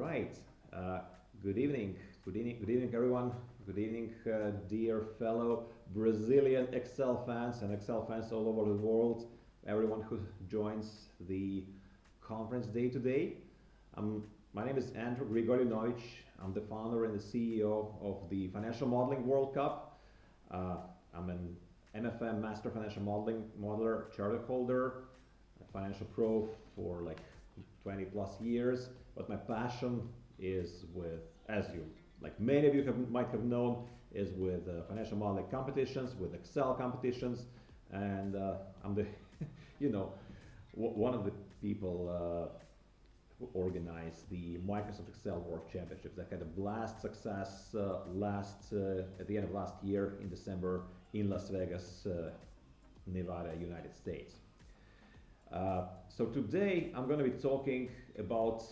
right. Uh, Good evening. Good evening, everyone. Good evening, dear fellow Brazilian Excel fans and Excel fans all over the world. Everyone who joins the conference day today. My name is Andrew Grigolyunovich. I'm the founder and the CEO of the Financial Modeling World Cup. Uh, I'm an MFM Master Financial Modeling Modeler charter holder, a financial pro for like 20 plus years. But my passion is with, as you, like many of you might have known, is with financial modeling competitions, with Excel competitions, and I'm the, you know, one of the people who organized the Microsoft Excel World Championships that had a blast success at the end of last year in December in Las Vegas, Nevada, United States. So today I'm going to be talking about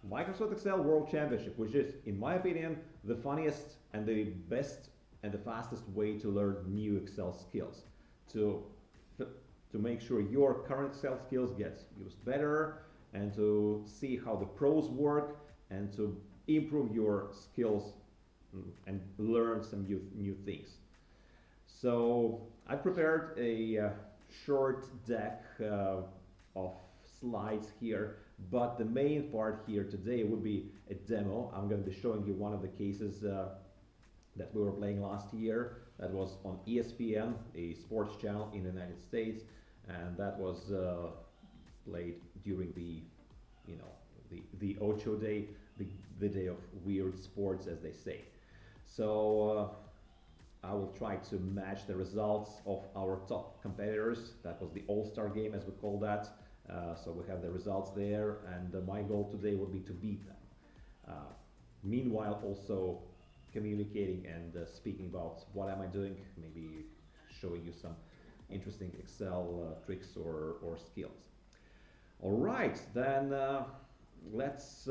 Microsoft Excel World Championship, which is, in my opinion, the funniest and the best and the fastest way to learn new Excel skills. To make sure your current Excel skills get used better, and to see how the pros work, and to improve your skills and learn some new things. So I prepared a short deck of slides here, but the main part here today would be a demo. I'm going to be showing you one of the cases that we were playing last year. That was on ESPN, a sports channel in the United States, and that was played during the Ocho Day, the day of weird sports, as they say. So I will try to match the results of our top competitors. That was the All-Star game, as we call that. So we have the results there, and my goal today will be to beat them. Meanwhile, also communicating and speaking about what am I doing, maybe showing you some interesting Excel tricks or skills. All right, then let's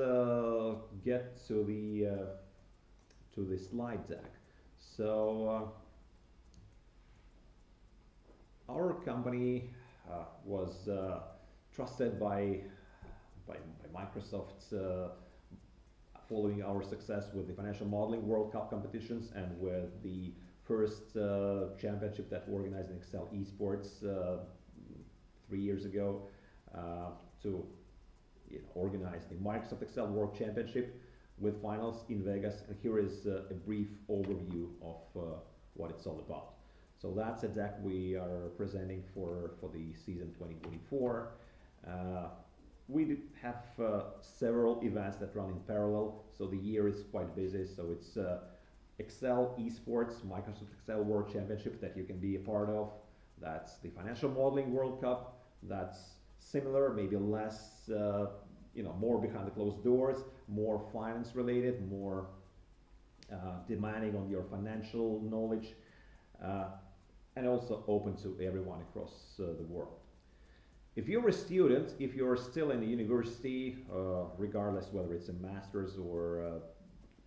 get to the slide deck. So our company was trusted by Microsoft following our success with the Financial Modeling World Cup competitions and with the first championship that we organized in Excel Esports 3 years ago to organize the Microsoft Excel World Championship with finals in Vegas. And here is a brief overview of what it's all about. So that's a deck we are presenting for the season 2024. We have several events that run in parallel, so the year is quite busy. So it's Excel Esports, Microsoft Excel World Championship that you can be a part of. That's the Financial Modeling World Cup. That's similar, maybe less, more behind the closed doors, more finance related, more demanding on your financial knowledge, and also open to everyone across the world. If you're a student, if you're still in the university, regardless whether it's a master's or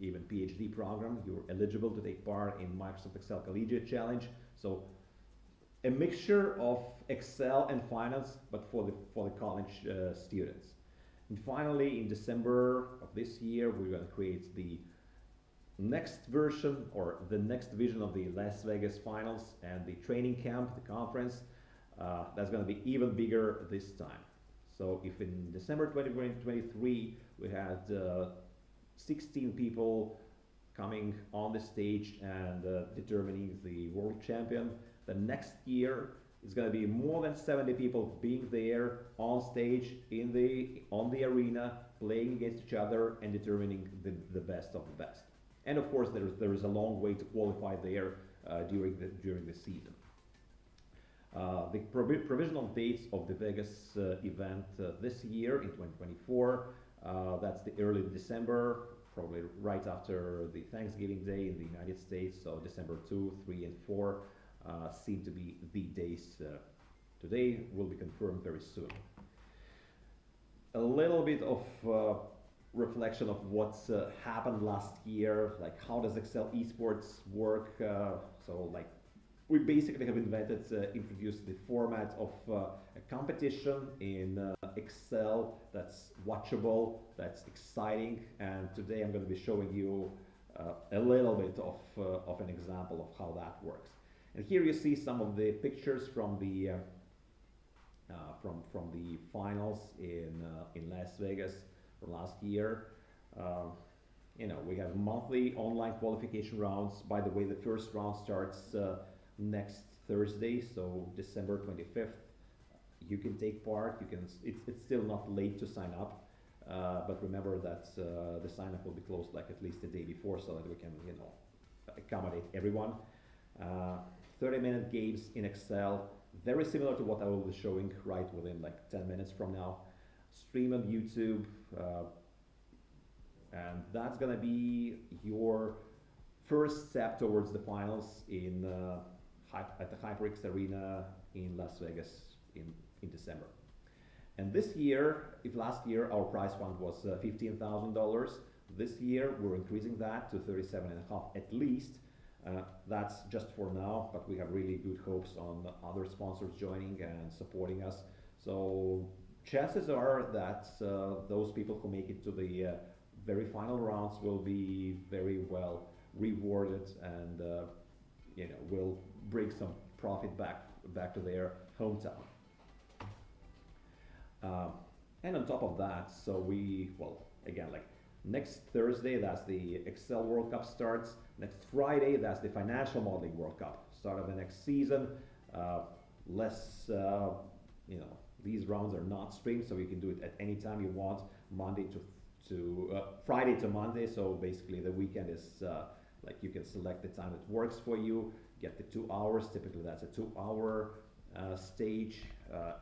even PhD program, you're eligible to take part in Microsoft Excel Collegiate Challenge. So a mixture of Excel and finance, but for the college students. And finally, in December of this year, we're going to create the next version or the next division of the Las Vegas finals and the training camp, the conference. That's going to be even bigger this time. So if in December 2023 we had 16 people coming on the stage and determining the world champion, the next year it's going to be more than 70 people being there on stage on the arena, playing against each other and determining the best of the best. And of course there is a long way to qualify there during the season. The provisional dates of the Vegas event this year in 2024, that's the early December, probably right after the Thanksgiving Day in the United States. So December 2, 3, and 4 seem to be the days today, will be confirmed very soon. A little bit of reflection of what's happened last year, like how does Excel Esports work. So like we basically have introduced the format of a competition in Excel that's watchable, that's exciting, and today I'm going to be showing you a little bit of an example of how that works. And here you see some of the pictures from the from the finals in Las Vegas from last year. You know, we have monthly online qualification rounds. By the way, the first round starts next Thursday, so December 25th. You can take part. You can. It's still not late to sign up, but remember that the sign up will be closed like at least the day before, so that we can, you know, accommodate everyone. 30-minute games in Excel, very similar to what I will be showing right within like 10 minutes from now. Stream on YouTube, and that's gonna be your first step towards the finals in at the HyperX Arena in Las Vegas in December. And this year, if last year our prize fund was $15,000, this year we're increasing that to 37.5 at least. That's just for now, but we have really good hopes on other sponsors joining and supporting us. So chances are that those people who make it to the very final rounds will be very well rewarded, and you know, will bring some profit back to their hometown. And on top of that, so well, again, like next Thursday, that's the Excel World Cup starts. Next Friday, that's the Financial Modeling World Cup, start of the next season. You know, these rounds are not streamed, so you can do it at any time you want, Monday to Friday to Monday. So basically, the weekend is like you can select the time that works for you. Get the 2 hours. Typically, that's a 2-hour stage,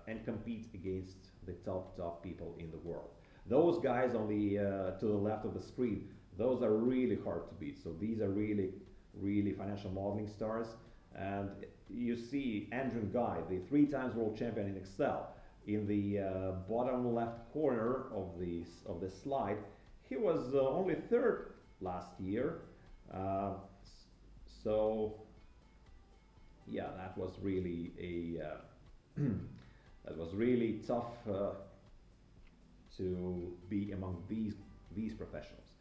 and compete against the top people in the world. Those guys on the to the left of the screen, those are really hard to beat. So these are really financial modeling stars. And you see Andrew Guy, the 3-time world champion in Excel, in the bottom left corner of the slide. He was only 3rd last year. So yeah, that was really a that was really tough to be among these professionals.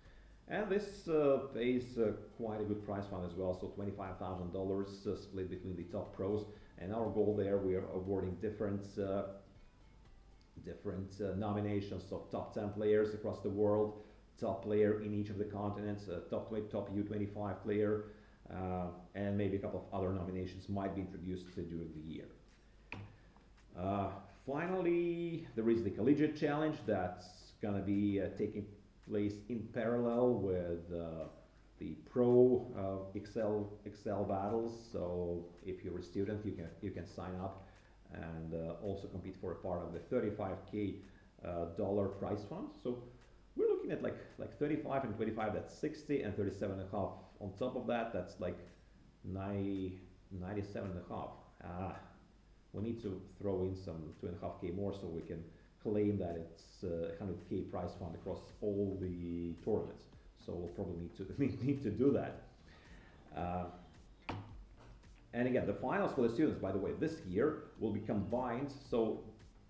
And this pays quite a good prize fund as well, so $25,000 split between the top pros. And our goal there, we are awarding different nominations of top 10 players across the world, top player in each of the continents, top U25 player, and maybe a couple of other nominations might be introduced during the year. Finally, there is the Collegiate Challenge that's going to be taking place in parallel with the pro Excel battles. So if you're a student, you can sign up and also compete for a part of the $35K dollar prize fund. So we're looking at like 35 and 25, that's 60, and 37.5 on top of that, that's like 97.5. We need to throw in some 2.5K more so we can claim that it's a 100K prize fund across all the tournaments. So we'll probably need to do that. And again, the finals for the students, by the way, this year will be combined. So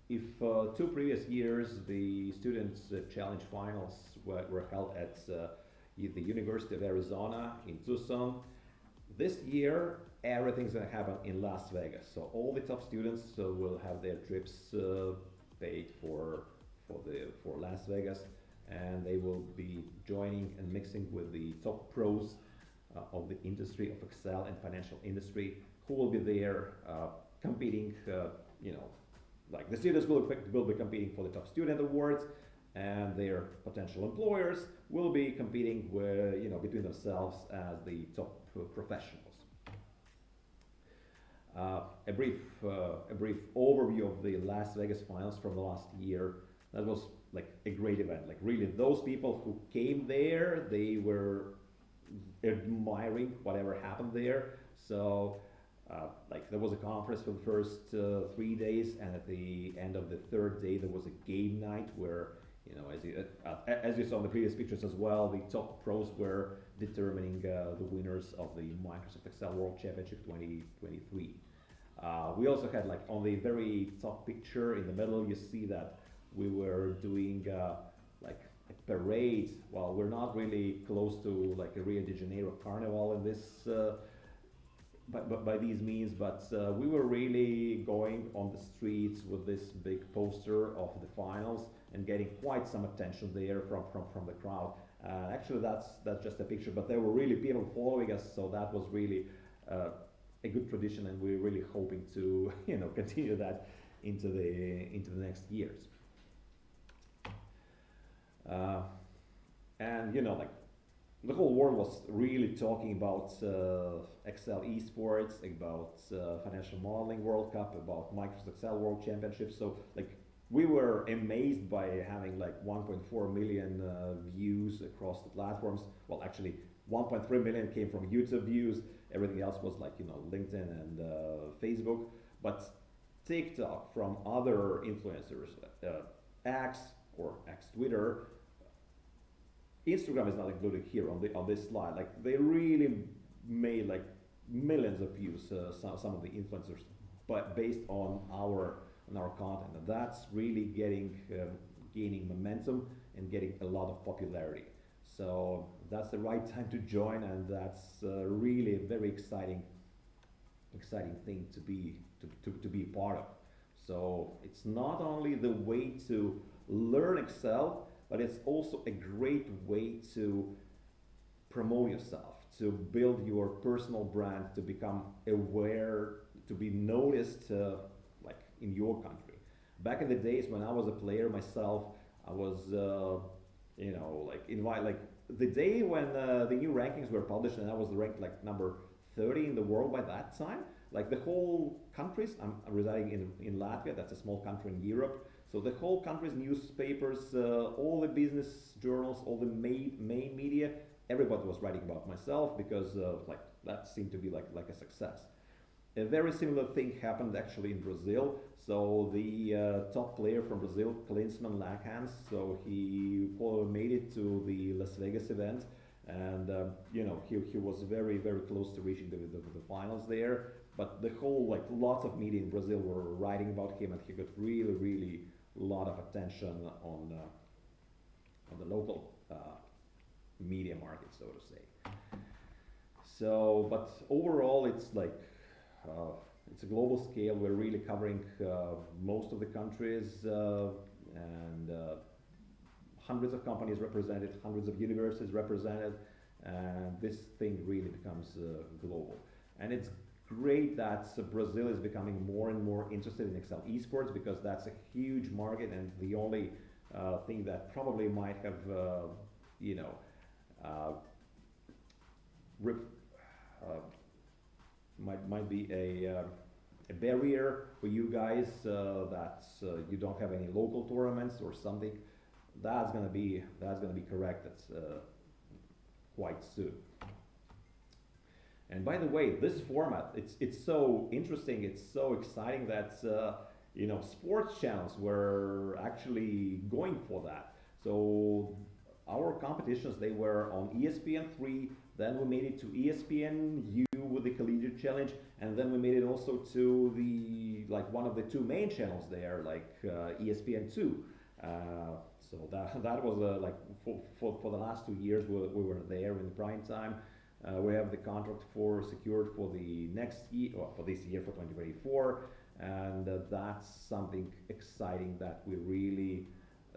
if 2 previous years the students challenge finals were held at the University of Arizona in Tucson, this year everything's going to happen in Las Vegas. So all the top students will have their trips paid for Las Vegas, and they will be joining and mixing with the top pros of the industry of Excel and financial industry, who will be there competing. You know, like the students will be competing for the top student awards, and their potential employers will be competing with, you know, between themselves as the top professionals. A brief overview of the Las Vegas finals from the last year. That was like a great event. Like really, those people who came there, they were admiring whatever happened there. So like there was a conference for the first 3 days, and at the end of the 3rd day there was a game night where, as you saw in the previous pictures as well, the top pros were determining the winners of the Microsoft Excel World Championship 2023. We also had, like, on the very top picture in the middle, you see that we were doing like a parade. Well, we're not really close to like a Rio de Janeiro carnival in this by these means, but we were really going on the streets with this big poster of the finals and getting quite some attention there from the crowd. Actually, that's just a picture, but there were really people following us, so that was really a good tradition, and we're really hoping to continue that into the next years. And like the whole world was really talking about Excel esports, about financial modeling World Cup, about Microsoft Excel World Championship. So like we were amazed by having like 1.4 million views across the platforms. Well, actually 1.3 million came from YouTube views. Everything else was like LinkedIn and Facebook. But TikTok from other influencers, X or X Twitter, Instagram is not included here on this slide. Like they really made like millions of views. Some of the influencers, but based on our content, and that's really gaining momentum and getting a lot of popularity. So that's the right time to join, and that's really a very exciting thing to be part of. So it's not only the way to learn Excel, but it's also a great way to promote yourself, to build your personal brand, to become aware, to be noticed, like in your country. Back in the days when I was a player myself, I was, like the day when the new rankings were published, and I was ranked like number 30 in the world by that time. Like the whole countries, I'm residing in Latvia, that's a small country in Europe. So the whole country's newspapers, all the business journals, all the main media, everybody was writing about myself because like that seemed to be like a success. A very similar thing happened actually in Brazil. So the top player from Brazil, Klinsmann Lakhans, so he made it to the Las Vegas event, and he was very close to reaching the finals there. But the whole lots of media in Brazil were writing about him, and he got really a lot of attention on the local media market, so to say. So, but overall, it's like it's a global scale. We're really covering most of the countries, and hundreds of companies represented, hundreds of universities represented, and this thing really becomes global. And it's great that Brazil is becoming more and more interested in Excel esports, because that's a huge market, and the only thing that probably might have might be a barrier for you guys, that you don't have any local tournaments or something. That's gonna be corrected quite soon. And by the way, this format, it's so interesting, it's so exciting that sports channels were actually going for that. So our competitions, they were on ESPN3, then we made it to ESPNU with the Collegiate Challenge, and then we made it also to the one of the two main channels there, ESPN2. So that was for the last 2 years we were there in prime time. We have the contract secured for the next year, or for this year, for 2024, and that's something exciting that we really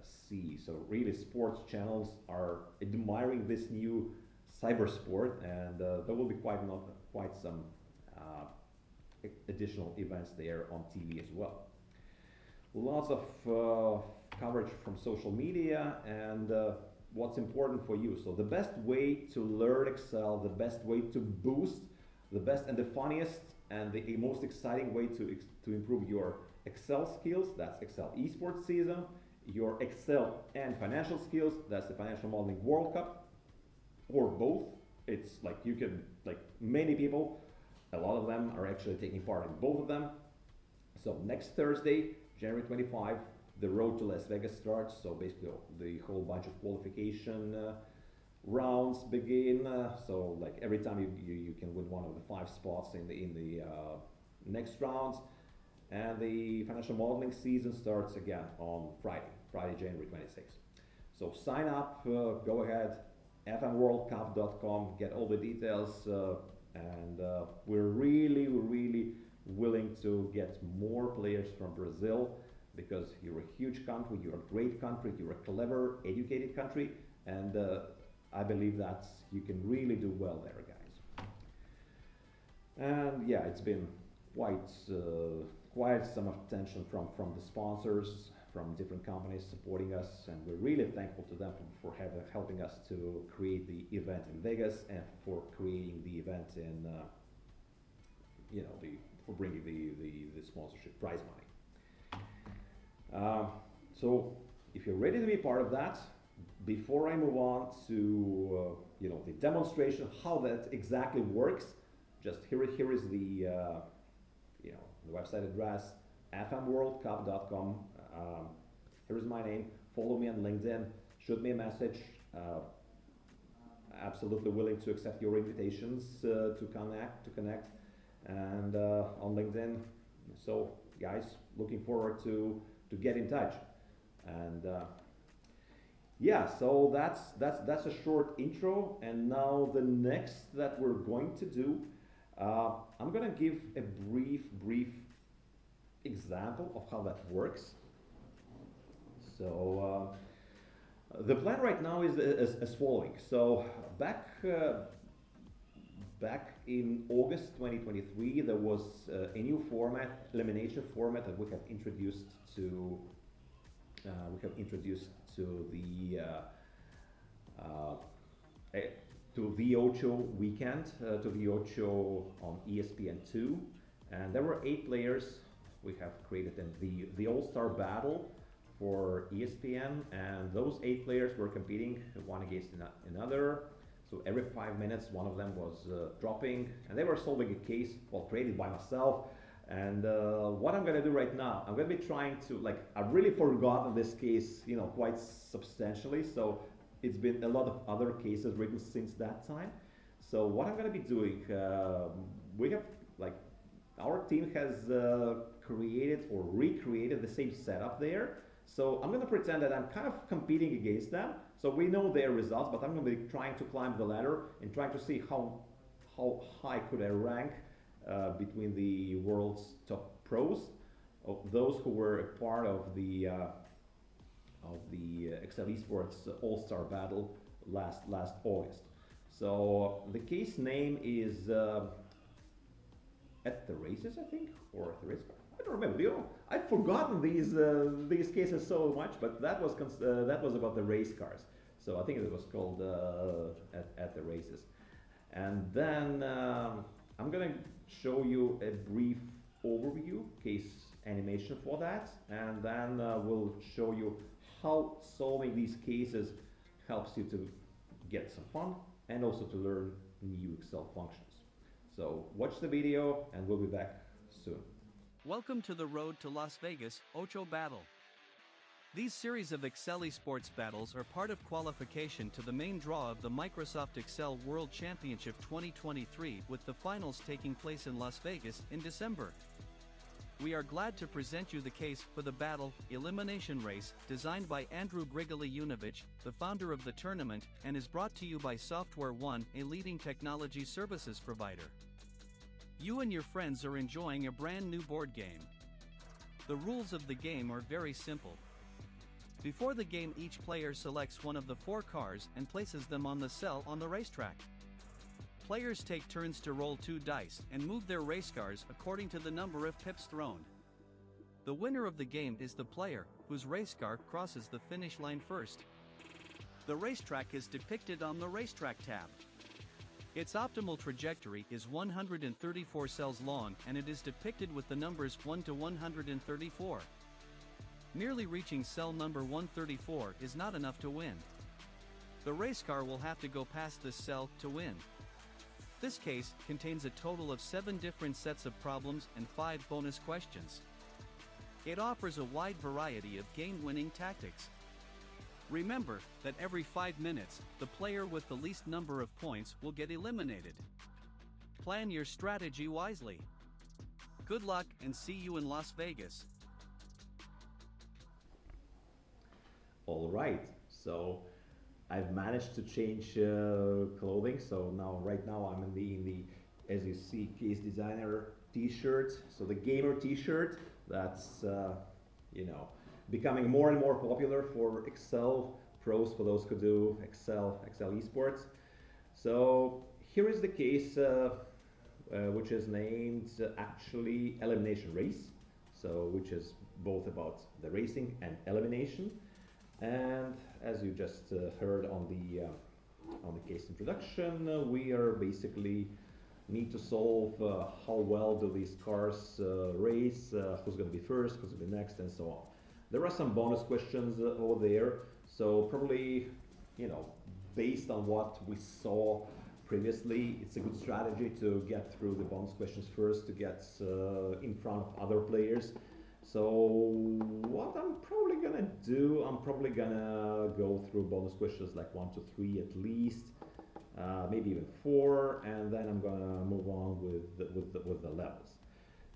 see. So really, sports channels are admiring this new cyber sport, and there will be quite some additional events there on TV as well. Lots of coverage from social media, and what's important for you. So the best way to learn Excel, the best way to boost, the best and the funniest and the most exciting way to improve your Excel skills, that's Excel esports season. Your Excel and financial skills, that's the Financial Modeling World Cup, or both. It's like you can, many people, a lot of them are actually taking part in both of them. So next Thursday, January 25, the road to Las Vegas starts. So basically, the whole bunch of qualification rounds begin. So like every time you can win one of the 5 spots in the next rounds, and the financial modeling season starts again on Friday, January 26th. So sign up, go ahead, fmworldcup.com, get all the details, and we're really willing to get more players from Brazil, because you're a huge country, you're a great country, you're a clever, educated country, and I believe that you can really do well there, guys. And yeah, it's been quite some attention from the sponsors, from different companies supporting us, and we're really thankful to them for helping us to create the event in Vegas, and for creating the event in, for bringing the sponsorship prize money. So if you're ready to be part of that, before I move on to the demonstration how that exactly works, just here is the the website address, fmworldcup.com. Here is my name. Follow me on LinkedIn. Shoot me a message. Absolutely willing to accept your invitations to connect, and on LinkedIn. So guys, looking forward to get in touch. And yeah, so that's a short intro, and now the next that we're going to do, I'm going to give a brief example of how that works. So the plan right now is as following. So back in August 2023, there was a new format, elimination format, that we have introduced to the Ocho weekend, to the Ocho on ESPN2, and there were 8 players. We have created the All-Star Battle for ESPN, and those 8 players were competing one against another. So every 5 minutes, one of them was dropping, and they were solving a case, created by myself. And what I'm going to do right now, I'm going to be trying to, I've really forgotten this case, quite substantially. So it's been a lot of other cases written since that time. So what I'm going to be doing, our team has created or recreated the same setup there. So I'm going to pretend that I'm kind of competing against them. So we know their results, but I'm going to be trying to climb the ladder and trying to see how high could I rank between the world's top pros, of those who were a part of the Excel Esports All-Star Battle last August. So the case name is At the Races, I think, or At the Races. I don't remember. I've forgotten these cases so much, but that was about the race cars. So I think it was called at the Races. And then I'm gonna show you a brief overview, case animation for that, and then we'll show you how solving these cases helps you to get some fun and also to learn new Excel functions. So watch the video and we'll be back soon. Welcome to the Road to Las Vegas Ocho Battle. These series of Excel Esports battles are part of qualification to the main draw of the Microsoft Excel World Championship 2023, with the finals taking place in Las Vegas in December. We are glad to present you the case for the battle elimination race, designed by Andrew Grigolyunovich, the founder of the tournament, and is brought to you by Software One, a leading technology services provider. You and your friends are enjoying a brand new board game. The rules of the game are very simple. Before the game, each player selects one of the 4 cars and places them on the cell on the racetrack. Players take turns to roll 2 dice and move their race cars according to the number of pips thrown. The winner of the game is the player whose race car crosses the finish line first. The racetrack is depicted on the Racetrack tab. Its optimal trajectory is 134 cells long, and it is depicted with the numbers 1 to 134. Merely reaching cell number 134 is not enough to win. The race car will have to go past this cell to win. This case contains a total of 7 different sets of problems and 5 bonus questions. It offers a wide variety of game-winning tactics. Remember that every 5 minutes, the player with the least number of points will get eliminated. Plan your strategy wisely. Good luck and see you in Las Vegas. All right, so I've managed to change clothing. So right now I'm in the as you see, case designer T-shirt. So the gamer T-shirt that's you know, becoming more and more popular for Excel pros, for those who do Excel esports. So here is the case which is named actually Elimination Race. So which is both about the racing and elimination. And as you just heard on the case introduction, we are basically need to solve how well do these cars race, who's going to be first, who's going to be next, and so on. There are some bonus questions over there, so probably, you know, based on what we saw previously, it's a good strategy to get through the bonus questions first to get in front of other players. So what I'm probably gonna do, I'm probably gonna go through bonus questions like 1 to 3 at least, maybe even 4, and then I'm gonna move on with the levels.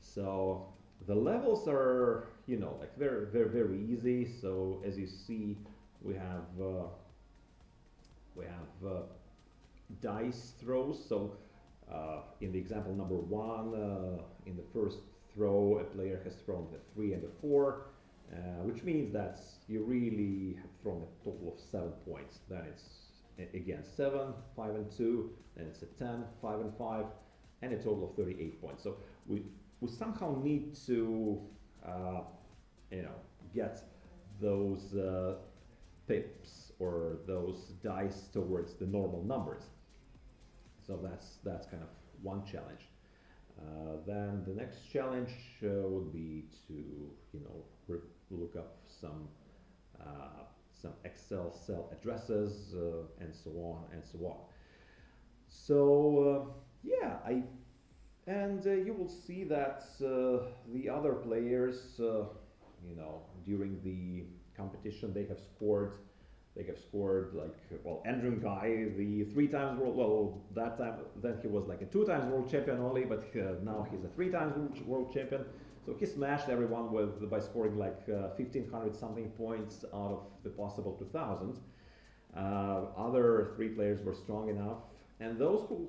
So the levels are, you know, like very easy. So as you see, we have dice throws. So in the example number 1, in the first throw, a player has thrown the 3 and the 4, which means that you really have thrown a total of 7 points. Then it's again 7, 5 and 2, then it's a 10, 5 and 5, and a total of 38 points. So we somehow need to you know, get those pips or those dice towards the normal numbers. So that's kind of one challenge. Then the next challenge would be to, you know, look up some Excel cell addresses and so on and so on. So yeah, you will see that the other players, you know, during the competition, they have scored like, well, Andrew Guy, the 3 times world, well, that time, then he was like a 2 times world champion only, but now he's a 3 times world champion. So he smashed everyone by scoring like 1,500 something points out of the possible 2,000. Other 3 players were strong enough, and those who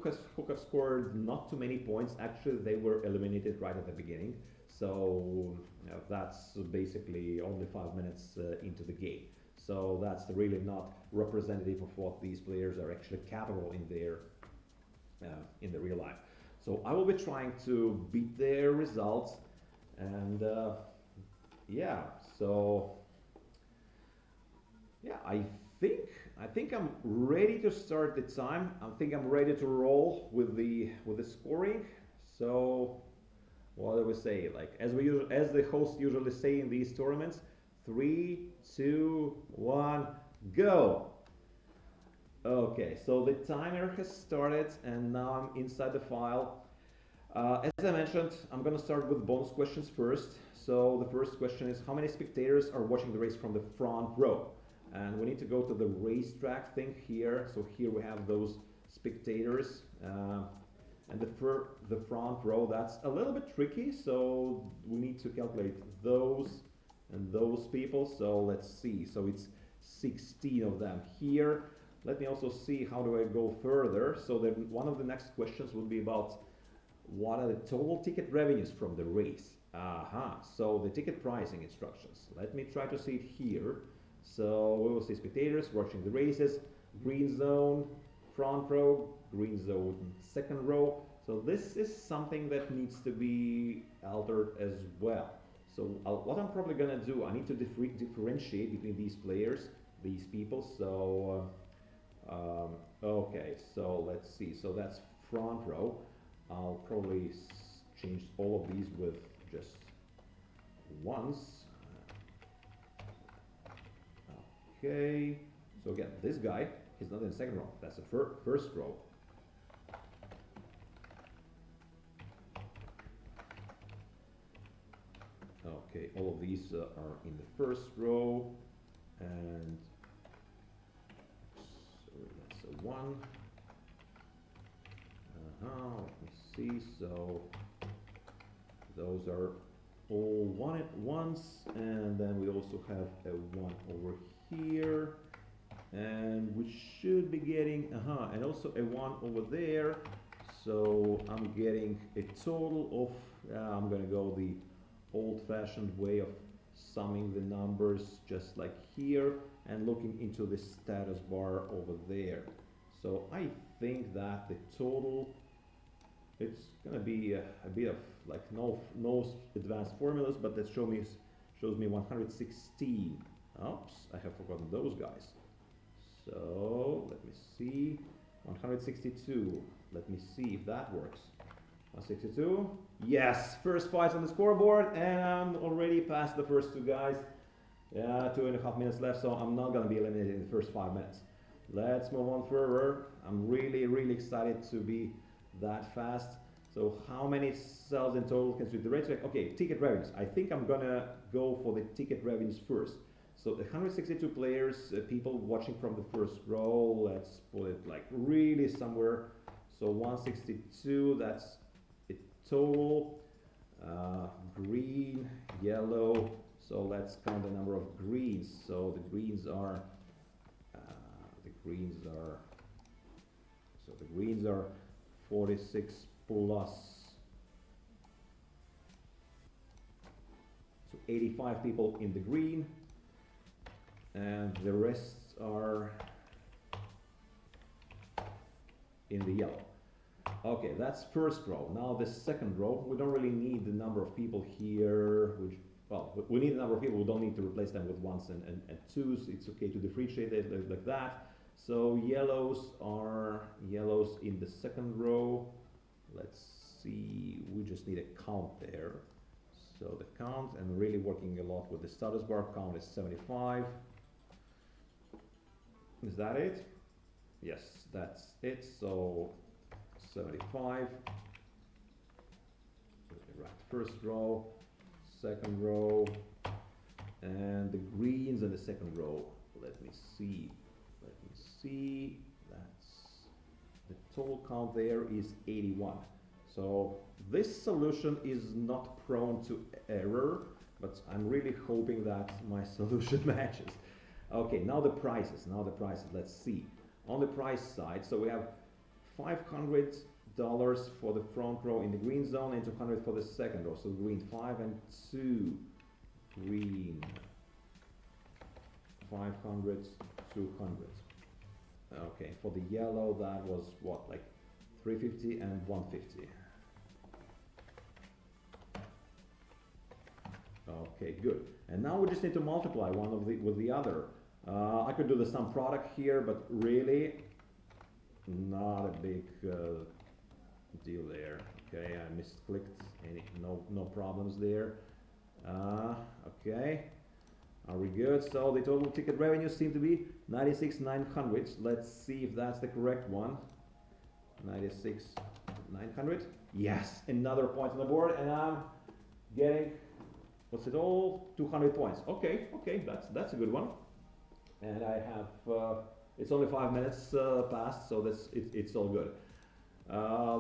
have scored not too many points, actually they were eliminated right at the beginning. So you know, that's basically only 5 minutes into the game. So that's really not representative of what these players are actually capable in their real life. So I will be trying to beat their results, and yeah. So yeah, I think I'm ready to start the time. I think I'm ready to roll with the scoring. So what do we say? Like as the host usually say in these tournaments. 3, 2, 1, go! Okay, so the timer has started and now I'm inside the file. As I mentioned, I'm gonna start with bonus questions first. So the first question is, how many spectators are watching the race from the front row? And we need to go to the racetrack thing here. So here we have those spectators. And the front row, that's a little bit tricky. So we need to calculate those and those people. So let's see, so it's 16 of them here. Let me also see how do I go further. So then one of the next questions will be about what are the total ticket revenues from the race. So the ticket pricing instructions. Let me try to see it here. So we will see spectators watching the races, green zone, front row, green zone, second row. So this is something that needs to be altered as well. So what I'm probably gonna do, I need to differentiate between these players, these people. So okay, so let's see. So that's front row. I'll probably change all of these with just once. Okay. So again, this guy, he's not in the second row. That's the first row. Okay, all of these are in the first row, and sorry, that's a 1. Let me see. So those are all 1 at once, and then we also have a 1 over here, and we should be getting and also a 1 over there. So I'm getting a total of I'm gonna go the old-fashioned way of summing the numbers, just like here, and looking into the status bar over there. So I think that the total, it's gonna be a bit of like no advanced formulas, but that shows me 116. Oops, I have forgotten those guys. So let me see, 162. Let me see if that works. 162. Yes, first fight on the scoreboard, and I'm already past the first 2 guys. Yeah, 2.5 minutes left, so I'm not gonna be eliminated in the first 5 minutes. Let's move on further. I'm really excited to be that fast. So how many cells in total constitute the racetrack? Okay, ticket revenues. I think I'm gonna go for the ticket revenues first. So the 162 players, people watching from the first row, let's put it like really somewhere. So 162, that's it total. Green, yellow, so let's count the number of greens. So the greens are, so the greens are 46 plus, so 85 people in the green, and the rest are in the yellow. Okay, that's first row. Now the second row, we don't really need the number of people here, which, well, we need a number of people, we don't need to replace them with 1s and 2s. It's okay to differentiate it like that. So yellows are yellows in the second row. Let's see, we just need a count there. So the count, and really working a lot with the status bar, count is 75. Is that it? Yes, that's it. So 75. Right, first row, second row, and the greens in the second row. Let me see. That's the total count there is 81. So this solution is not prone to error, but I'm really hoping that my solution matches. Okay, now the prices. Let's see. On the price side, so we have $500 for the front row in the green zone and 200 for the second row. So green 5 and 2. Green 500, 200. Okay, for the yellow that was what, like 350 and 150. Okay, good. And now we just need to multiply one of the with the other. I could do the sum product here, but really not a big deal there. Okay, I misclicked. No problems there. Okay, are we good? So the total ticket revenue seems to be 96,900. Let's see if that's the correct one. 96,900. Yes, another point on the board, and I'm getting, what's it all? 200 points. Okay, that's a good one. And I have, it's only 5 minutes past, so it's all good.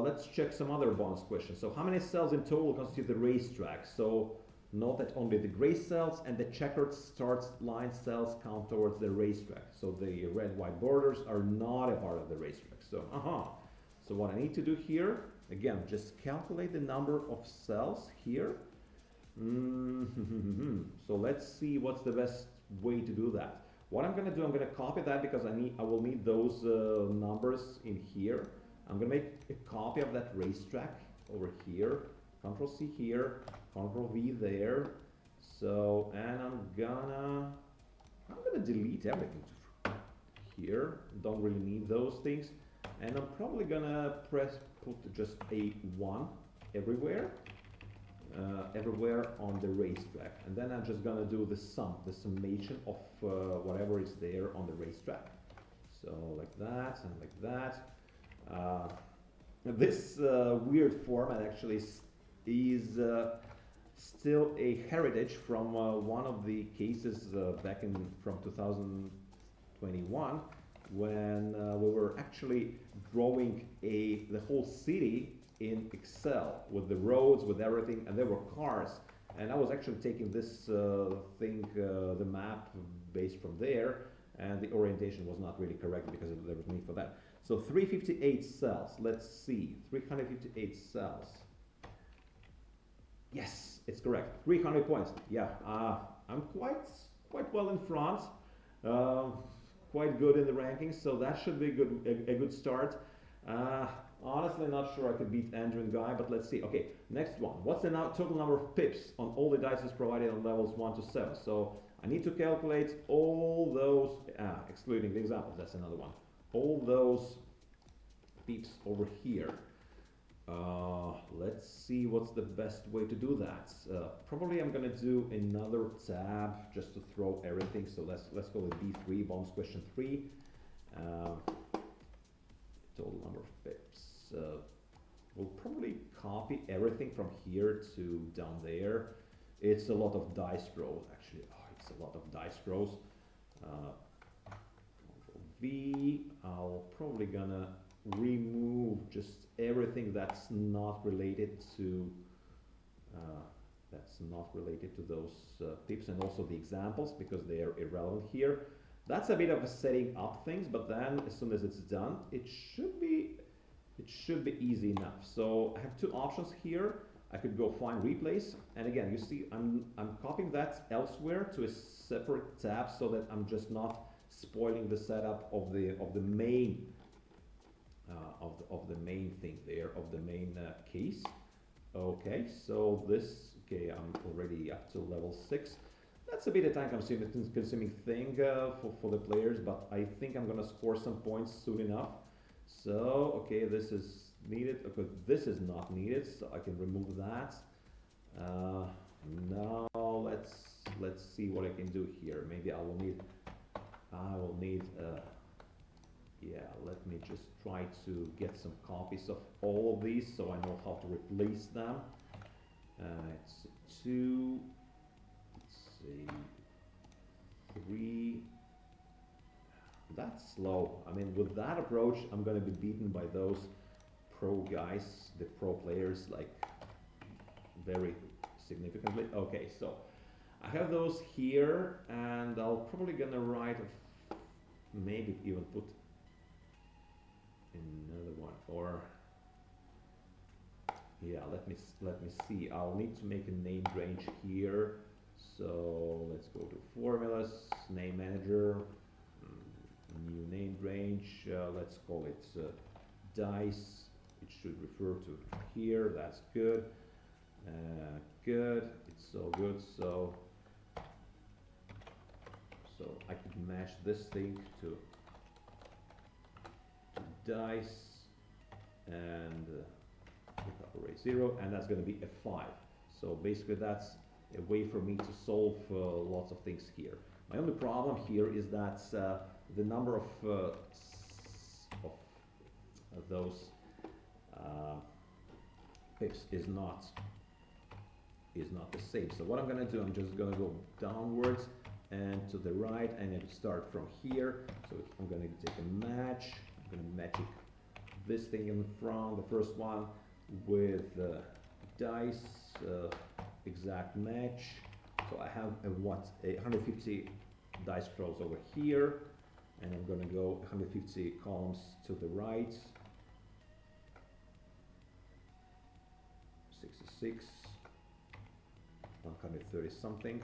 Let's check some other bonus questions. So how many cells in total constitute the racetrack? So note that only the gray cells and the checkered start line cells count towards the racetrack. So the red-white borders are not a part of the racetrack. So, so what I need to do here, again, just calculate the number of cells here. So let's see what's the best way to do that. What I'm going to do, I'm going to copy that because I will need those numbers in here. I'm going to make a copy of that racetrack over here. Control C here, Control V there. So, and I'm gonna delete everything here. Don't really need those things. And I'm probably gonna put just a 1 everywhere. Everywhere on the racetrack, and then I'm just gonna do the summation of whatever is there on the racetrack. So like that and like that. This weird format actually is still a heritage from one of the cases back in from 2021 when we were actually drawing the whole city in Excel with the roads, with everything, and there were cars. And I was actually taking this the map based from there, and the orientation was not really correct because there was need for that. So 358 cells, let's see, 358 cells. Yes, it's correct, 300 points. Yeah, I'm quite well in front, quite good in the rankings, so that should be a good start. Honestly, not sure I could beat Andrew and Guy, but let's see. Okay, next one. What's the total number of pips on all the dice provided on levels 1 to 7? So I need to calculate all those, excluding the examples, that's another one. All those pips over here. Let's see what's the best way to do that. Probably I'm gonna do another tab just to throw everything. So let's call it B3, bonus question 3. Total number of pips. We'll probably copy everything from here to down there. It's a lot of dice rows, actually. Oh, it's a lot of dice rows. V, I'll probably gonna remove just everything that's not related to those pips, and also the examples, because they are irrelevant here. That's a bit of a setting up things, but then as soon as it's done, it should be easy enough. So I have two options here. I could go find replace, and again, you see I'm copying that elsewhere to a separate tab so that I'm just not spoiling the setup of the main of the main thing there, of the main case. Okay, so okay, I'm already up to level 6. That's a bit of time consuming thing for the players, but I think I'm gonna score some points soon enough. So, okay, this is needed. Okay, this is not needed, so I can remove that. Now let's see what I can do here. Maybe I will need. Yeah, let me just try to get some copies of all of these so I know how to replace them. It's 2. Let's see, 3. That's slow. I mean, with that approach, I'm going to be beaten by those pro guys, the pro players, like very significantly. Okay, so I have those here, and I'll probably gonna write, maybe even put another one, or yeah, let me see. I'll need to make a name range here. So let's go to formulas, name manager, new name range. Let's call it dice. It should refer to here. That's good. Good. It's so good. So I could match this thing to dice and operate 0, and that's going to be a 5. So basically that's a way for me to solve lots of things here. My only problem here is that the number of those pips is not the same. So what I'm going to do, I'm just going to go downwards and to the right, and then start from here. So I'm going to take a match. I'm going to match this thing in front, the first one, with dice, exact match. So I have a 150 dice rows over here, and I'm going to go 150 columns to the right. 66, 130 something,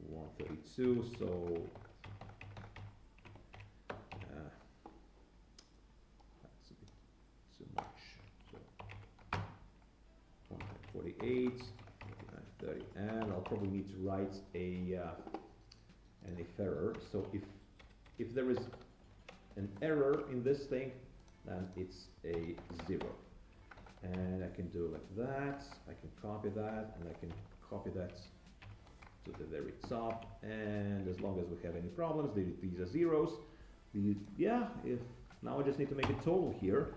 132. So that's a bit too much. So 148, 30, and I'll probably need to write an error. So if there is an error in this thing, then it's a 0. And I can do it like that. I can copy that, and I can copy that to the very top. And as long as we have any problems, these are zeros. Now I just need to make a total here.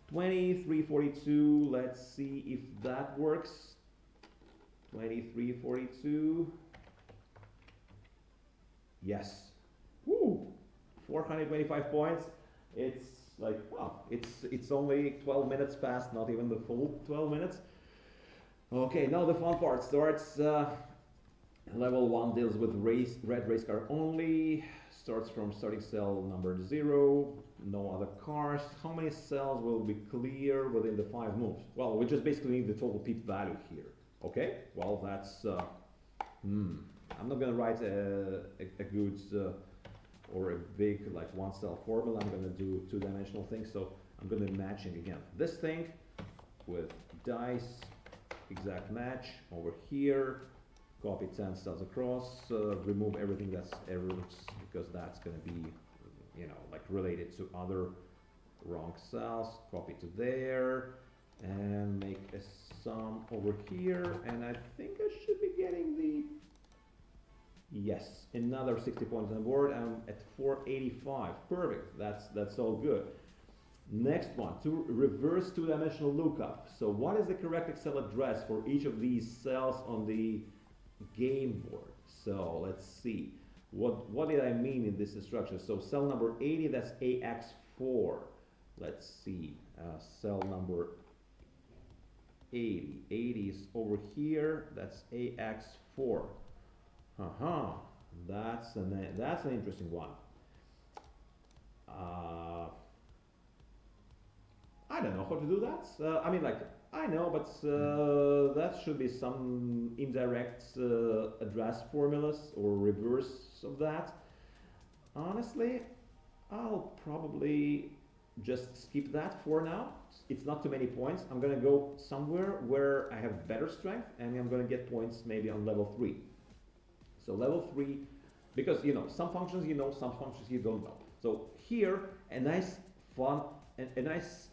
2342, let's see if that works. 2342. Yes. Woo! 425 points. It's like, well, it's only 12 minutes past, not even the full 12 minutes. Okay, now the fun part starts. Level 1 deals with red race car only. Starts from starting cell number 0. No other cars. How many cells will be clear within the 5 moves? Well, we just basically need the total peak value here. Okay, well, that's I'm not gonna write a good or a big like one cell formula. I'm gonna do two-dimensional things, so I'm gonna be matching again this thing with dice, exact match over here, copy 10 cells across, remove everything that's errors because that's gonna be, you know, like related to other wrong cells, copy to there, and make a sum over here, and I think I should be getting the, yes, another 60 points on the board. I'm at 485, perfect, that's all good. Next one, to reverse two-dimensional lookup. So what is the correct Excel address for each of these cells on the game board? So let's see, what did I mean in this instruction? So cell number 80, that's AX4. Let's see, cell number 80. 80 is over here. That's AX4. That's an interesting one. I don't know how to do that. I mean, like, I know, but that should be some indirect address formulas or reverse of that. Honestly, I'll probably just skip that for now. It's not too many points. I'm gonna go somewhere where I have better strength, and I'm gonna get points maybe on level 3. So level 3, because you know, some functions you know, some functions you don't know. So here, a nice fun, a nice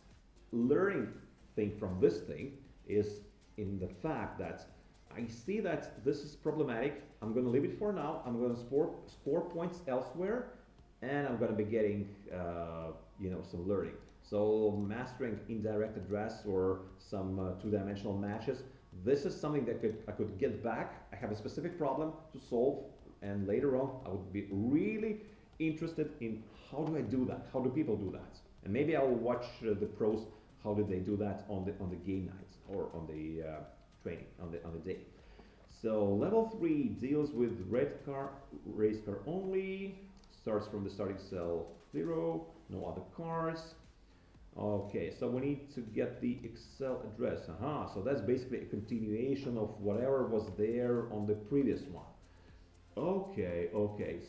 learning thing from this thing is in the fact that I see that this is problematic. I'm gonna leave it for now. I'm gonna score points elsewhere, and I'm gonna be getting you know, some learning. So mastering indirect address or some two-dimensional matches, this is something that I could get back. I have a specific problem to solve, and later on I would be really interested in how do I do that? How do people do that? And maybe I'll watch the pros. How did they do that on the game nights or on the training on the day? So level 3 deals with red race car only. Starts from the starting cell 0. No other cars. Okay, so we need to get the Excel address. So that's basically a continuation of whatever was there on the previous one. Okay,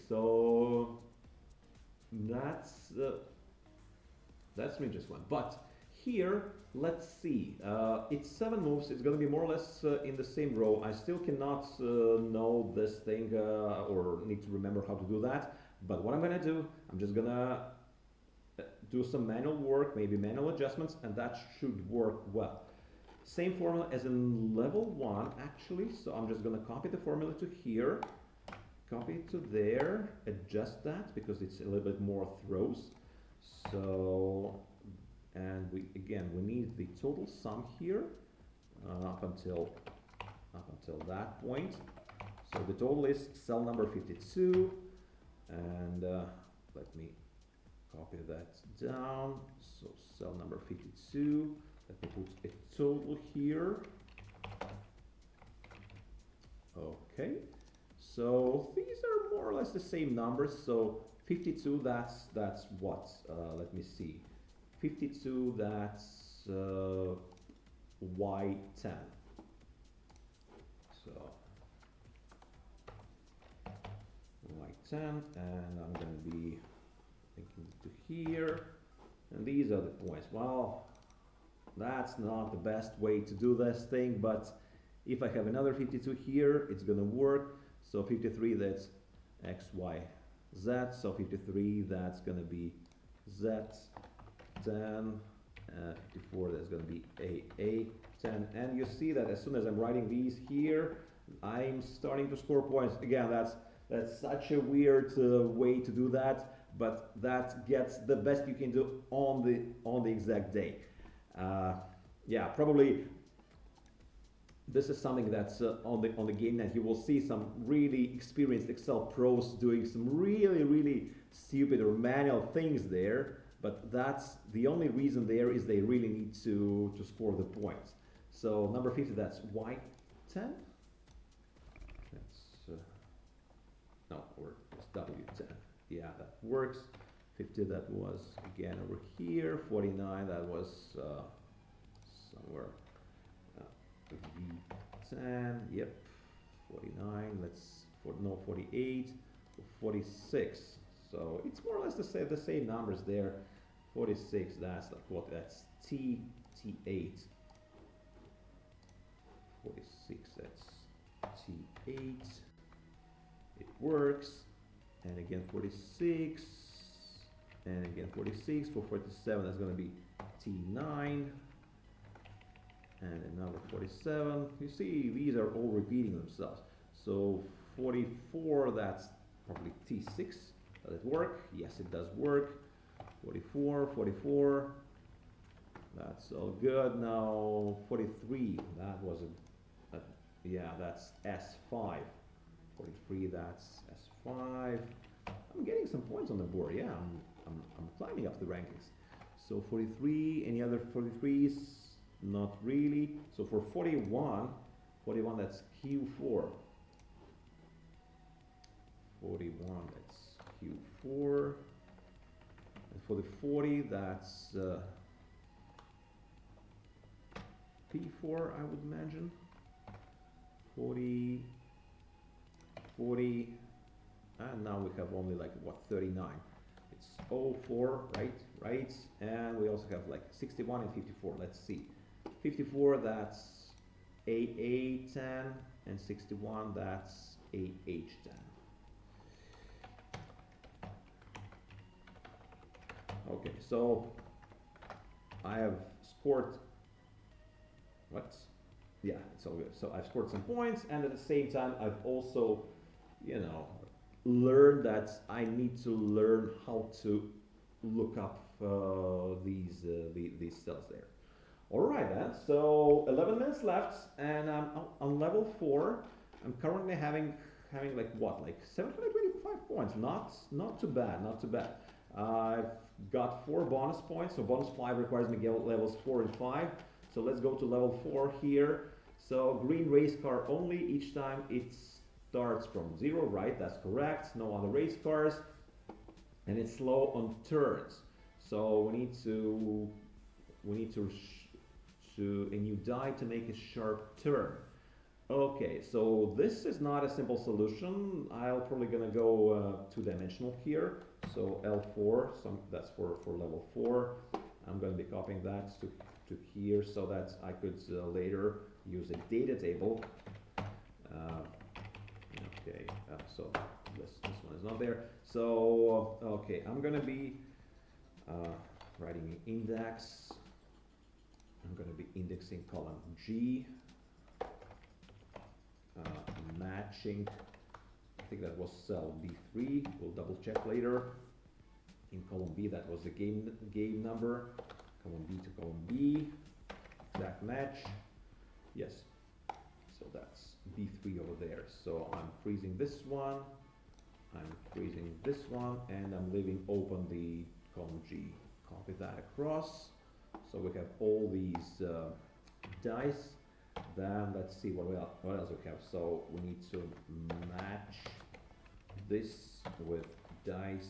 so that's an interesting one. But here, let's see. It's 7 moves. It's going to be more or less in the same row. I still cannot know this thing or need to remember how to do that. But what I'm going to do, I'm just going to do some manual work, maybe manual adjustments, and that should work well. Same formula as in level 1, actually. So I'm just going to copy the formula to here, copy it to there, adjust that because it's a little bit more throws. So, and we need the total sum here up until that point. So the total is cell number 52, and let me copy that down. So cell number 52, let me put a total here. Okay, so these are more or less the same numbers. So 52, that's what? Let me see. 52, that's Y10. So Y10, and I'm going to be thinking to here, and these are the points. Well, that's not the best way to do this thing, but if I have another 52 here, it's gonna work. So 53, that's X, Y, Z. So 53, that's gonna be Z, 10, 54, that's gonna be A, 10. And you see that as soon as I'm writing these here, I'm starting to score points. Again, that's such a weird way to do that, but that gets the best you can do on the exact day. Yeah, probably this is something that's on the game net. You will see some really experienced Excel pros doing some really stupid or manual things there. But that's the only reason there is they really need to score the points. So number 50, that's Y10. That's no, or it's W10. Yeah, that works. 50, that was again over here. 49, that was somewhere. V10, yep. 49, no, 48, 46. So it's more or less the same numbers there. 46, that's like what? That's T8. 46, that's T8. It works. And again 46. And again 46. For 47, that's going to be T9. And another 47. You see, these are all repeating themselves. So 44, that's probably T6. Does it work? Yes, it does work. 44, 44. That's all good. Now 43. That was yeah, that's S5. 43. That's S5. I'm getting some points on the board. Yeah, I'm climbing up the rankings. So 43. Any other 43s? Not really. So for 41, that's Q4. 41, that's Q4. And for the 40, that's P4, I would imagine. 40, and now we have only like what, 39. It's 04, right? And we also have like 61 and 54. Let's see. 54, that's AA10, and 61, that's AH10. Okay, so I have scored, what? Yeah, it's all good. So I've scored some points, and at the same time, I've also, learned that I need to learn how to look up these cells there. All right then, so 11 minutes left, and I'm on level 4. I'm currently having like what, like 725 points. Not too bad, not too bad. I've got 4 bonus points, so bonus 5 requires me to get levels 4 and 5. So let's go to level 4 here. So green race car only. Each time it starts from 0, right? That's correct. No other race cars, and it's slow on turns. So we need to a new die to make a sharp turn. Okay, so this is not a simple solution. I'm probably gonna go 2-dimensional here. So L4, that's for level 4. I'm gonna be copying that to here so that I could later use a data table. Okay, so this one is not there. So okay, I'm gonna be writing an index. I'm going to be indexing column G, matching, I think that was cell B3, we'll double check later. In column B, that was the game number, column B to column B, exact match, yes, so that's B3 over there. So I'm freezing this one, I'm freezing this one, and I'm leaving open the column G. Copy that across. So we have all these dice. Then let's see what else we have. So we need to match this with dice,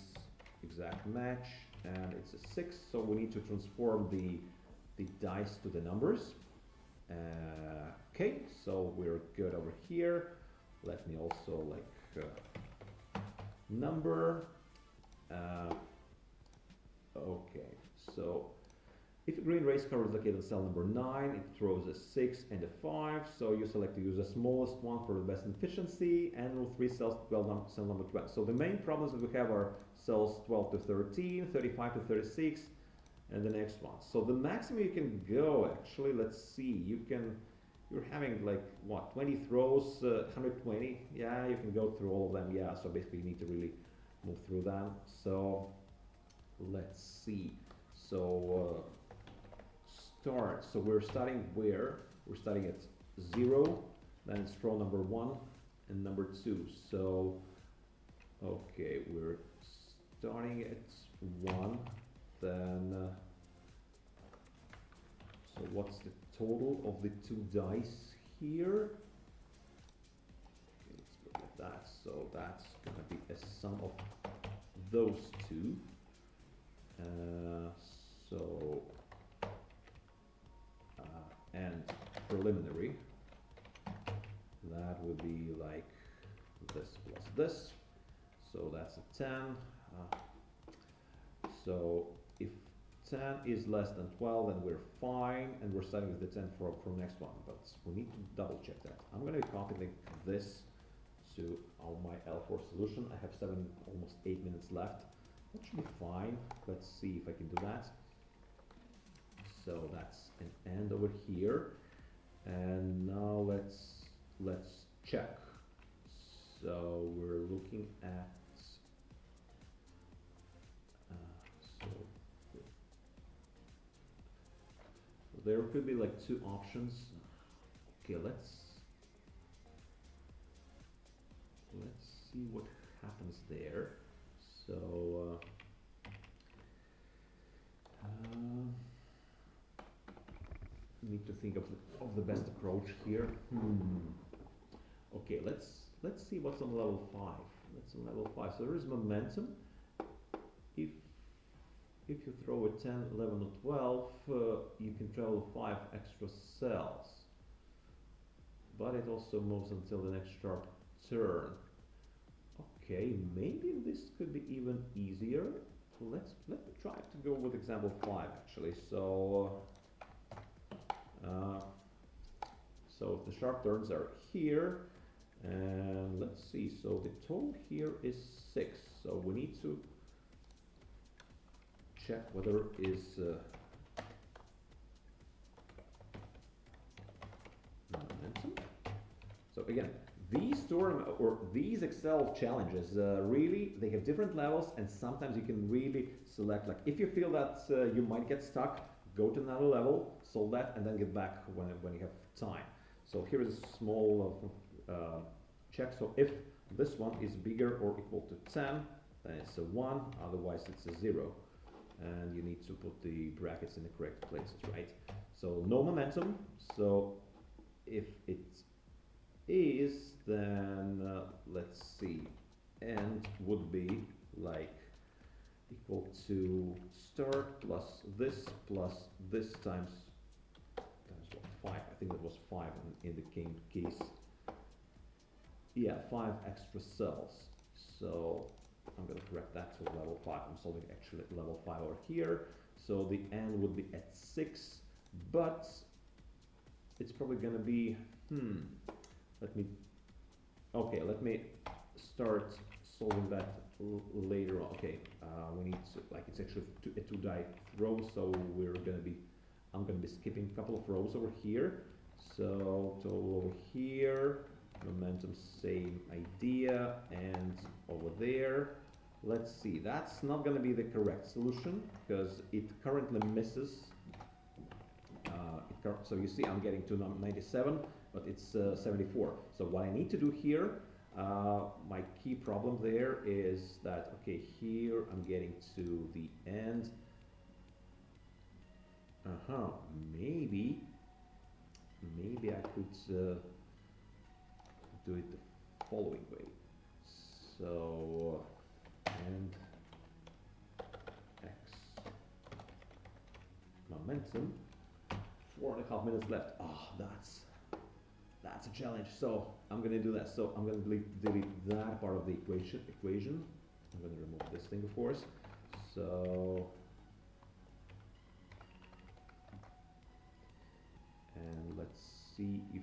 exact match, and it's a 6. So we need to transform the dice to the numbers. Okay, so we're good over here. Let me also number. Okay, so if a green race car is located in cell number 9, it throws a 6 and a 5. So you select to use the smallest one for the best efficiency, and rule 3 cells 12, cell number 12. So the main problems that we have are cells 12 to 13, 35 to 36, and the next one. So the maximum you can go, actually, let's see, you're having like what, 20 throws, 120. Yeah, you can go through all of them. Yeah, so basically you need to really move through them. So let's see. So start. So we're starting where? We're starting at 0, then it's row number 1 and number 2. So, okay, we're starting at 1, then, so what's the total of the 2 dice here? Okay, let's go with that. So that's going to be a sum of those 2. So, and preliminary, that would be like this plus this, so that's a 10. So if 10 is less than 12, then we're fine, and we're starting with the 10 for next one, but we need to double check that. I'm going to be copying this to my L4 solution. I have almost 8 minutes left. That should be fine. Let's see if I can do that. So that's an and over here, and now let's check. So we're looking at so there could be like 2 options. Okay, let's see what happens there. So need to think of the best approach here. Okay, let's see what's on level 5. That's on level 5. So there is momentum. If you throw a 10, 11, or 12, you can travel 5 extra cells. But it also moves until the next sharp turn. Okay, maybe this could be even easier. Let me try to go with example 5 actually. So so the sharp turns are here, and let's see, so the total here is 6, so we need to check whether is momentum. So again, these these Excel challenges, really, they have different levels, and sometimes you can really select, like if you feel that you might get stuck, go to another level, solve that, and then get back when you have time. So here is a small check. So if this one is bigger or equal to 10, then it's a 1, otherwise it's a 0. And you need to put the brackets in the correct places, right? So no momentum. So if it is, then let's see, and would be like equal to start plus this times what, 5. I think that was 5 in the case. Yeah, 5 extra cells. So I'm going to correct that to level 5. I'm solving actually level 5 over here. So the n would be at 6, but it's probably going to be let me start solving that later on. Okay, we need to, like, it's actually a 2 die throw, so I'm gonna be skipping a couple of rows over here. So total over here, momentum, same idea, and over there. Let's see, that's not gonna be the correct solution because it currently misses. So you see, I'm getting to 97, but it's 74. So what I need to do here, my key problem there is that, okay, here I'm getting to the end. Maybe I could do it the following way. So, and x momentum. 4.5 minutes left. That's a challenge. So I'm going to do that. So I'm going to delete that part of the equation. I'm going to remove this thing, of course. So, and let's see if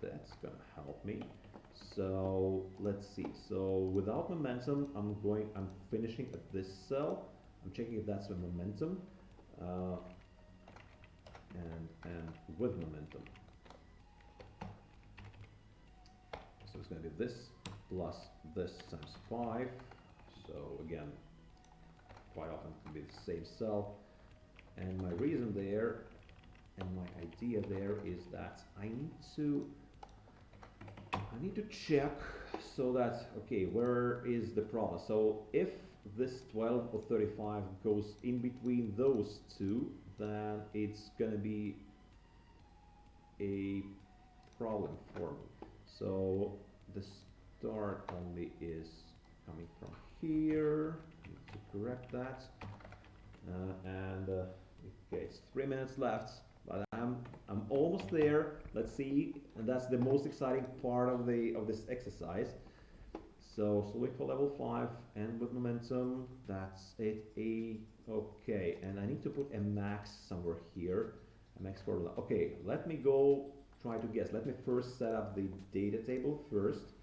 that's going to help me. So let's see. So without momentum, I'm finishing at this cell. I'm checking if that's the momentum. And with momentum. So it's going to be this plus this times 5. So again, quite often it can be the same cell. And my reason there And my idea there is that I need to check so that, okay, where is the problem? So if this 12 or 35 goes in between those two, then it's gonna be a problem for me. So the start only is coming from here. I need to correct that. Okay, it's 3 minutes left, but I'm almost there. Let's see, and that's the most exciting part of this exercise. So slowing for level 5 and with momentum. That's it. Okay, and I need to put a max somewhere here. A max formula. Okay, let me go try to guess. Let me first set up the data table first.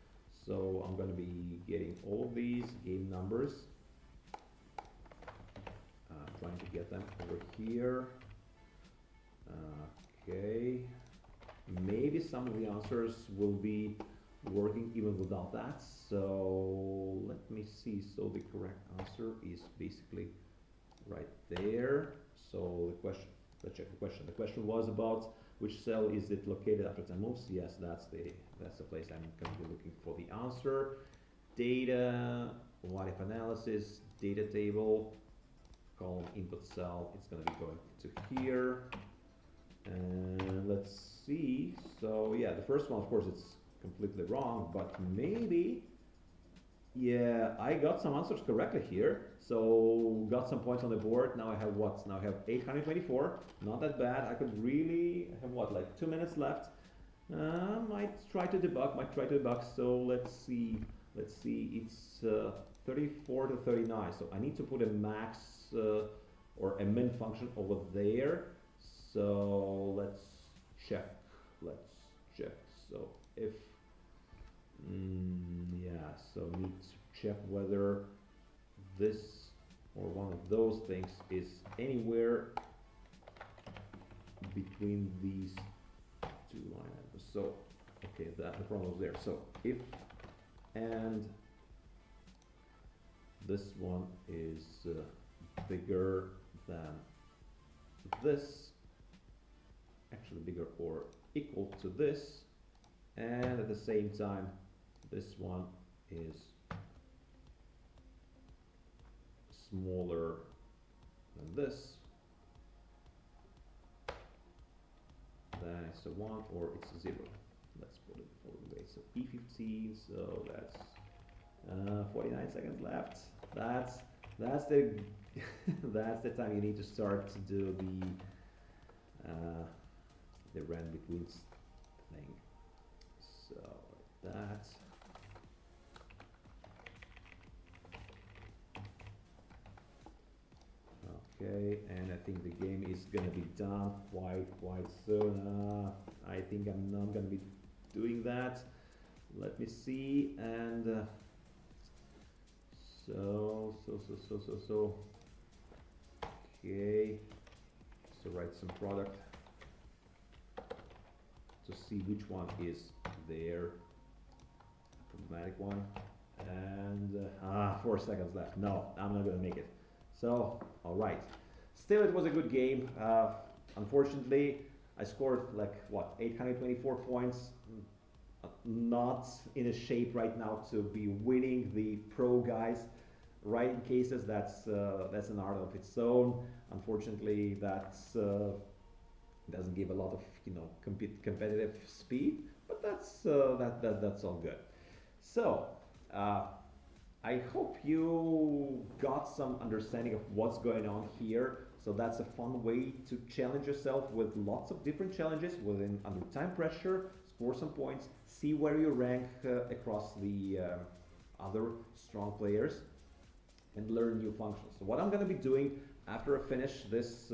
So I'm going to be getting all of these game numbers. Trying to get them over here. Okay, maybe some of the answers will be working even without that. So let me see. So the correct answer is basically right there. So the question, let's check the question. The question was about which cell is it located after 10 moves. Yes, that's the place I'm going to be looking for the answer. Data, what if analysis, data table, column input cell. It's going to be going to here. And let's see. So yeah, the first one, of course, it's completely wrong, but maybe, yeah, I got some answers correctly here. So got some points on the board. Now I have what? Now I have 824. Not that bad. I could really have what, like 2 minutes left. Might try to debug. So let's see. It's 34 to 39. So I need to put a max or a min function over there. So let's check. So if yeah, so need to check whether this or one of those things is anywhere between these two line items. So okay, that the problem is there. So if and this one is bigger than this, actually bigger or equal to this, and at the same time this one is smaller than this, then it's a 1 or it's a 0. Let's put it the following way. So E15, so that's 49 seconds left. That's the that's the time you need to start to do the rand between thing. So that. Okay, and I think the game is gonna be done quite soon. I think I'm not gonna be doing that. Let me see. And so okay, so write some product to see which one is there, problematic one. And 4 seconds left. No, I'm not gonna make it. So all right, still it was a good game. Unfortunately I scored like what, 824 points. Not in a shape right now to be winning the pro guys. Right in cases, that's an art of its own. Unfortunately, that doesn't give a lot of competitive speed, but that's all good. So I hope you got some understanding of what's going on here. So that's a fun way to challenge yourself with lots of different challenges within under time pressure. Score some points, see where you rank across the other strong players, and learn new functions. So what I'm going to be doing after I finish this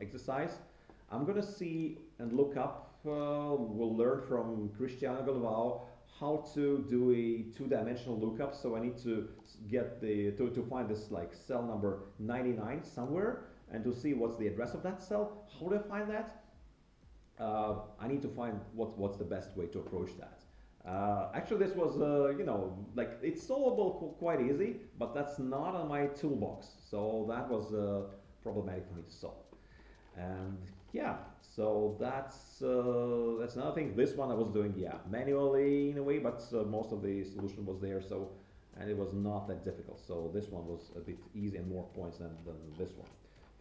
exercise, I'm going to see and look up, we'll learn from Cristiano Galvao how to do a two-dimensional lookup. So I need to get to find this like cell number 99 somewhere, and to see what's the address of that cell. How do I find that? I need to find what's the best way to approach that. Actually, this was, like it's solvable quite easy, but that's not on my toolbox. So that was problematic for me to solve. And yeah, so that's another thing. This one I was doing, yeah, manually in a way, but most of the solution was there, so and it was not that difficult. So this one was a bit easy and more points than this one.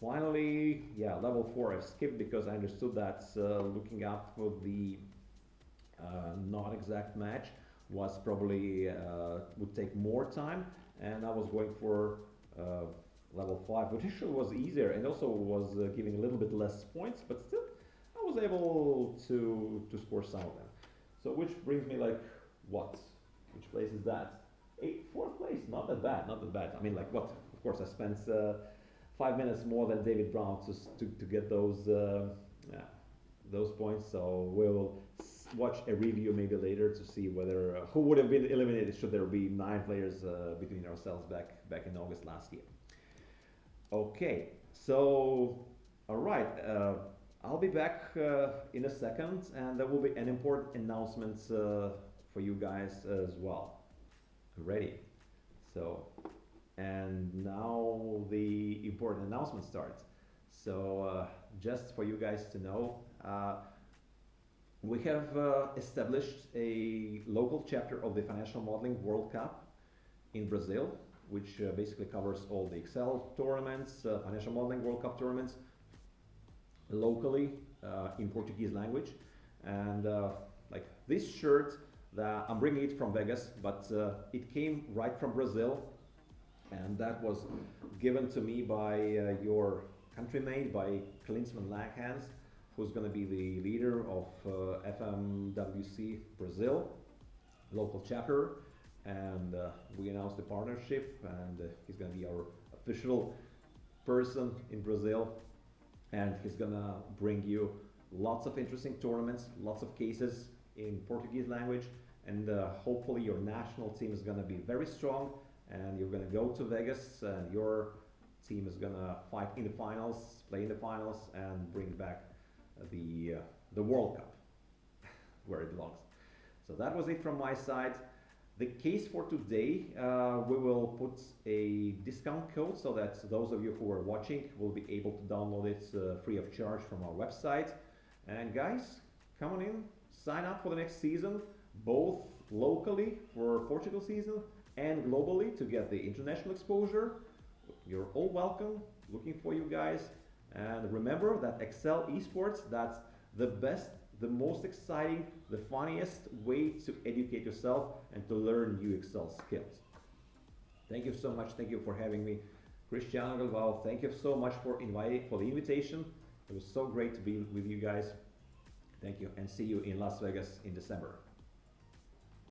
Finally, yeah, level 4 I skipped because I understood that looking up for the not exact match was probably would take more time, and I was going for level 5, which actually was easier and also was giving a little bit less points, but still I was able to score some of them. So which brings me like what? Which place is that? Fourth place, not that bad, not that bad. I mean, like what? Of course, I spent 5 minutes more than David Brown to get yeah, those points. So we'll watch a review maybe later to see whether who would have been eliminated should there be 9 players between ourselves back in August last year. Okay, so all right, I'll be back in a second, and there will be an important announcement for you guys as well. Ready? So, and now the important announcement starts. So, just for you guys to know, we have established a local chapter of the Financial Modeling World Cup in Brazil, which basically covers all the Excel tournaments, Financial Modeling World Cup tournaments, locally in Portuguese language. And like this shirt, that I'm bringing it from Vegas, but it came right from Brazil, and that was given to me by your countryman, by Klinsmann Langhans, who's going to be the leader of FMWC Brazil, local chapter. And we announced the partnership, and he's going to be our official person in Brazil, and he's going to bring you lots of interesting tournaments, lots of cases in Portuguese language, and hopefully your national team is going to be very strong, and you're going to go to Vegas, and your team is going to fight in the finals, play in the finals, and bring back the World Cup where it belongs. So that was it from my side. The case for today, we will put a discount code so that those of you who are watching will be able to download it free of charge from our website. And guys, come on in, sign up for the next season, both locally for Portugal season and globally to get the international exposure. You're all welcome, looking for you guys. And remember that Excel Esports, that's the best, the most exciting, the funniest way to educate yourself and to learn new Excel skills. Thank you so much. Thank you for having me. Cristiano Galvao, thank you so much for the invitation. It was so great to be with you guys. Thank you, and see you in Las Vegas in December.